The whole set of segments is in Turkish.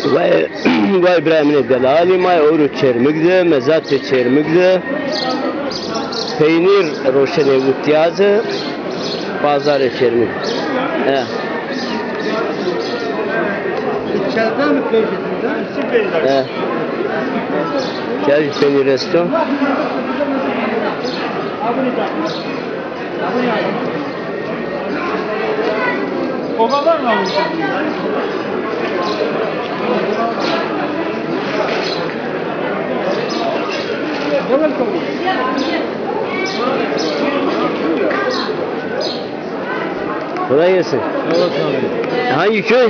Vay İbrahim'in delali may oru çermikde, mezat çermikde, peynir roşene ihtiyacı, pazar çermik. İçeride mi peynirinde? Gel peynir resto. Kova var mı? Kolay gelsin. Hangi köy?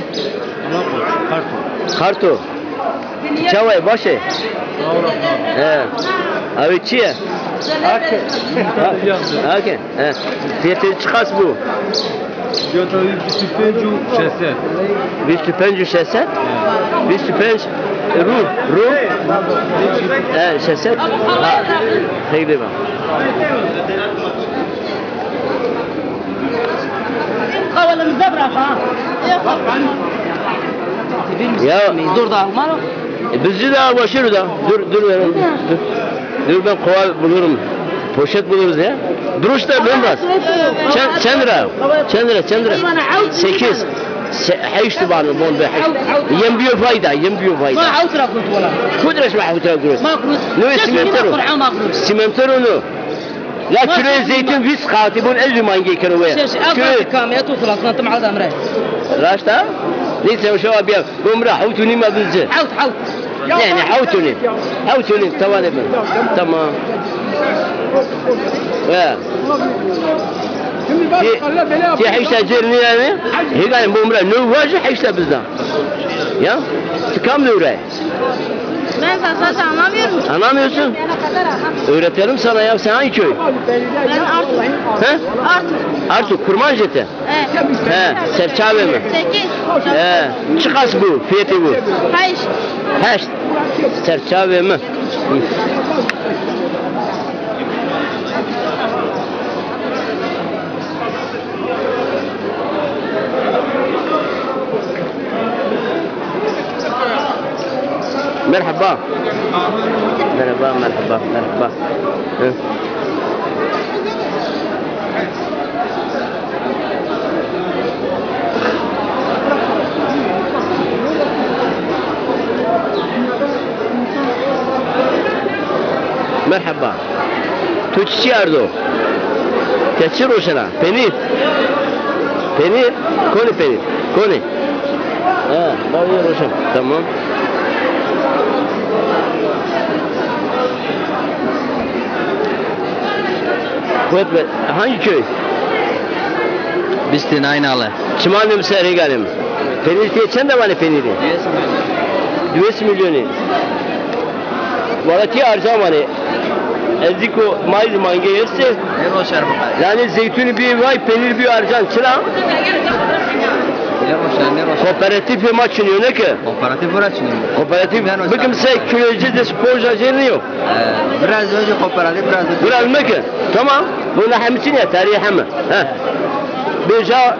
Karto. Çavay başı. Abi çiğ. Hakem. Fiyatı çıkas bu. Fiyatı bir şeser. Bir tüpenci şeser. Bir tüpenci ruh. Şeser. Haydi bak. Kavalımıza bırak ha. Ya Dur da alma. bizi de başarı da. Dur verin. Dur ben kova bulurum. Poşet buluruz ya. Duruş da ben bas. Çendira. 8. حيشتي بعض البون بحش ينبيو فايدة ما عوترا كنت ولا كدرش ما حوتها قروس ما كروس نو سيمنترو نو لا كيلو زيتون فيس خاطبون ألف مانجي كانوا وين أفضل كامية توصل أصلا أنت معاذ أمره لاش تا ليس وشو أبيض بمرة حوتوني ما بنزل حوت يعني حوتوني توالي تمام Ti حيشتا جيرني يعني هي قال بمرة نو واجه حيشتا بزنا يا تكام نوري Ben fazla anlamıyorum. Anlamıyorsun? Öğretelim sana ya. Sen hangi köy? Ben Artuk. He? Artuk. Kurman jeti. Serçave mi? 8. Çıkas bu. Fiyatı bu. Hayır. Serçave mi? Merhaba. Merhaba. Tuççi ardo. Keçi roşana. Peynir. Koni peynir. Koni. Bari roşan. Tamam. Hangi köy? Bistin aynalı. Çimanım seri galim. Peynir diye çen de var peyniri. 200 milyonu. Valati arzu var. Eziko maiz mange yerse. Ne roşar bu? Yani zeytuni bir vay peynir bir arcan çıra. Ne roşar? Kooperatif maçınıyor ne ki? Kooperatif uğraşıyor. Kooperatif. Bakın sen köyce de sporcu aceni yok. Biraz önce kooperatif biraz mı ki? Tamam. Bu ne hemsin ya tarihi hem. Beja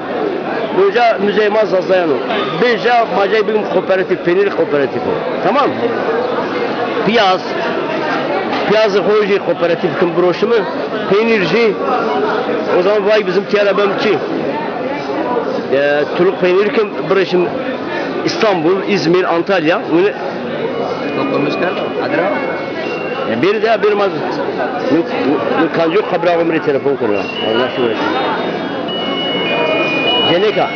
müzeymaz azayano. Beja macay bir kooperatif peynir kooperatif o. Tamam. Piyazı koyucu kooperatif kim broşu mu? Peynirci. O zaman vay bizim tiyarabamçı. Turuk peynir kim broşum İstanbul, İzmir, Antalya. Bunu toplamışlar. Adra. Bir de bir maz. Kancu kabra ömrü telefon kuruyor. Allah şükür. Jeneka.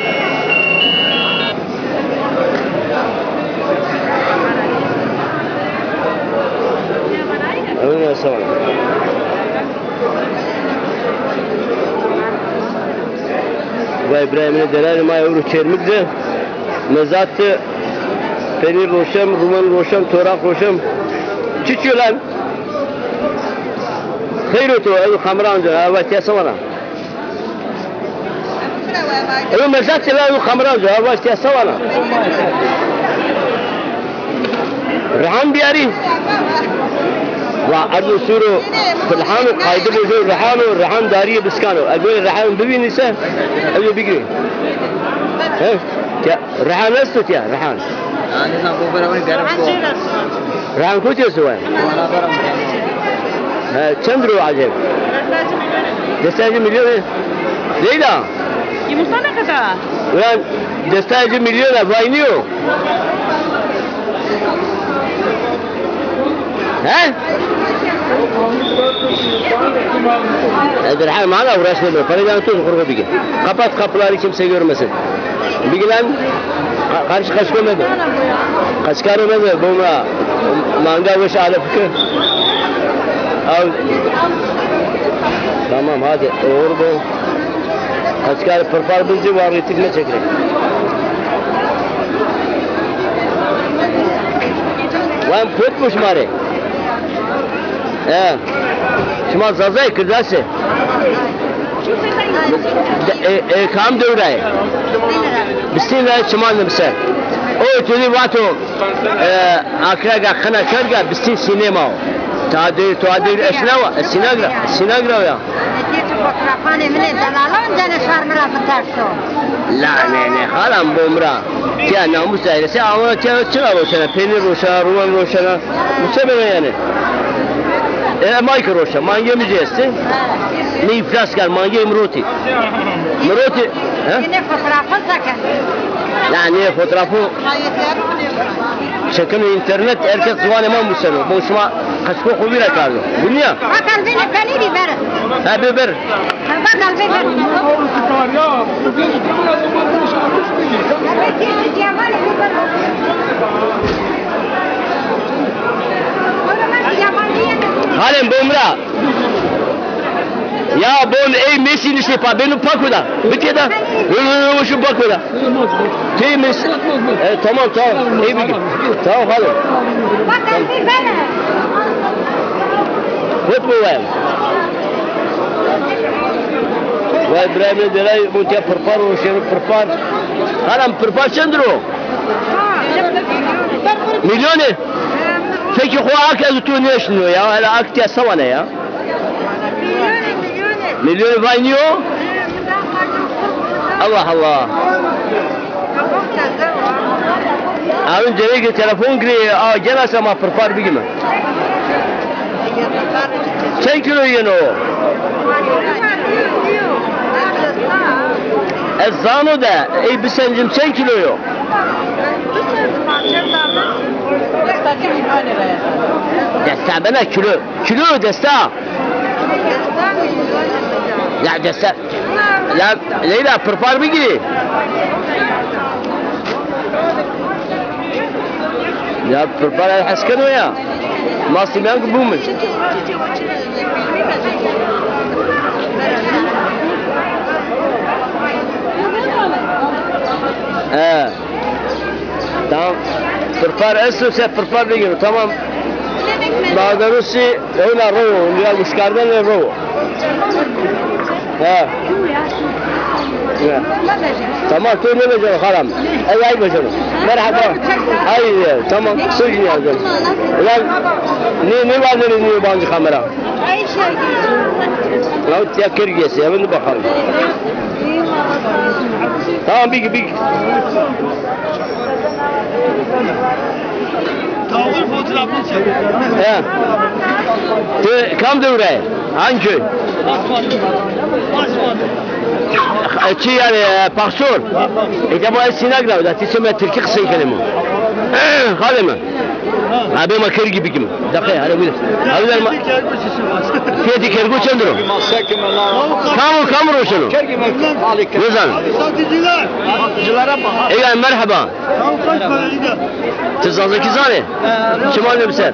Evet, sağ ol. Ve İbrahim'in delali ma yavru çermikde mezatı peynir roşam, ruman roşam, torak roşam. Çiçiyor lan. Hayır otu, ev kamran diyor, evet yasavana. Ev mezat diyor, ev kamran diyor, evet yasavana. Rehan diyari. وعدو سورو في الحانو قايدبو جو رحانو رحان داريه بسكانو اقول الرحان ببين نساء ايو بيجري ها رحان استوت يا رحان Ani sen kopar onu garip ko. رحان كوت يسوى Wala garam. ها چندرو عجب دستاجي مليون ليلى Yumurta ne kadar? ulan destacı milyona vaynıyor. He? Edirhan hala uğraşmıyor. Paradan tut kurgu bir. Kapat kapıları kimse görmesin. Bir lan karşı kaç görmedi. Kaç görmedi bu manga ve şale fikir. Al. Tamam hadi. Doğru bu. Kaç kere pırpar bulcu var ritikle çekerek. Lan putmuş mari. Şuma zazay kırdası. Kam dövray. Bismillah çumanım sen. O tüli vato akraga khana karga bistin sinema. Tadir esnava sinagra ya. La ne halam bomra. Ya namus ailesi ama çıra roşana, peynir roşana, ruman roşana. Bu sebeple yani. Mayka roşa, man yemeyeceğiz. Ne iflas kar, man yem roti. Roti, ha? Yine fotoğrafı sakın. La ne fotoğrafı? Çekin internet, herkes zuvan eman bu sene. Bu şuma kaçko kubira karlı. Bu niye? Bakal beni peyniri ver. Ha biber. Bakal beni ver. Halen bomra. Ya bon ey Messi ne şey pa benim pakuda. Bitti da. Şu pakuda. Temiz. Tamam. İyi bir. Tamam hadi. Bakal beni ver. Futbol var. Ve İbrahim'le delay mutia pırpar o şey pırpar. Halam pırpar çendro. Milyonu. Peki o ak azutu ne işiniyor ya? Hala ak diye savana ya. Milyonu vaynıyor. Allah Allah. Abin cerege telefon giriyor. Gel asama pırpar bir gibi. Sen kilo yiyin o. Ezzano da. Ey bisencim sen kilo yok. Desta bana kilo. Kilo desta. Ya desta. Ya Leyla pırpar bir gibi. Ya pırpar haskano ya. Masimiyan bu mu? Tamam. Pırpar esose pırpar bir gibi. Tamam. Bağdarusi ona rovo. Ya muşkardan ne rovo? Tamam tu ne becero haram. Ay becero. Merhaba. Ay tamam. Söyle yazdım. Ulan ne var ne yabancı kamera? Ya tekrar gelse ya ben de bakalım. Tamam bir. Tavır fotoğrafını çek. Kam devre? Hangi köy? Ki yani Paksur. İşte bu Sinagra da tisime Türkiye kısa kelime. Hadi mi? Abi makır gibi kim? Dakika hadi buyur. Abi der fiyatı kergu çendro. Kamu roşunu. Güzel. Satıcılar. Ey merhaba. Tamam kaç para gider? Tızazı kizane. Çimal nefse.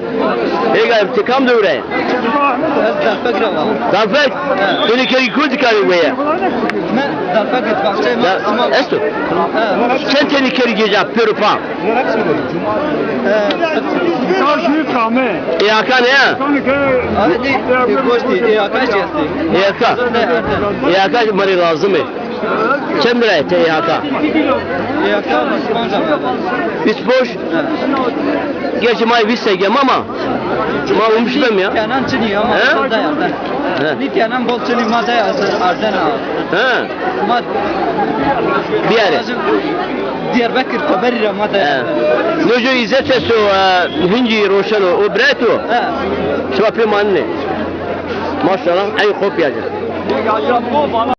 Ey tikam dövre. Dalfek. Tuni kergi kul dikari buraya. Esto. Sen teni kergi cevap pürüpa. Karşı kame. İyaka ne ya? İyaka. İyaka mari lazım mı? Çem lira ete İyaka? Biz boş. Gerçi may biz segem ama. Ma olmuş ben ya. Kenan çiniyor ama He? orada yaptı. He. Ni kenan bol çini mazaya Ardena. Ha. Ma Bir yere. Diyarbakır kabari ramada. Nojo İzzet Fesu Hinci Roşano o Breto. Ha. Şu apı manne. Maşallah ay kopyacı.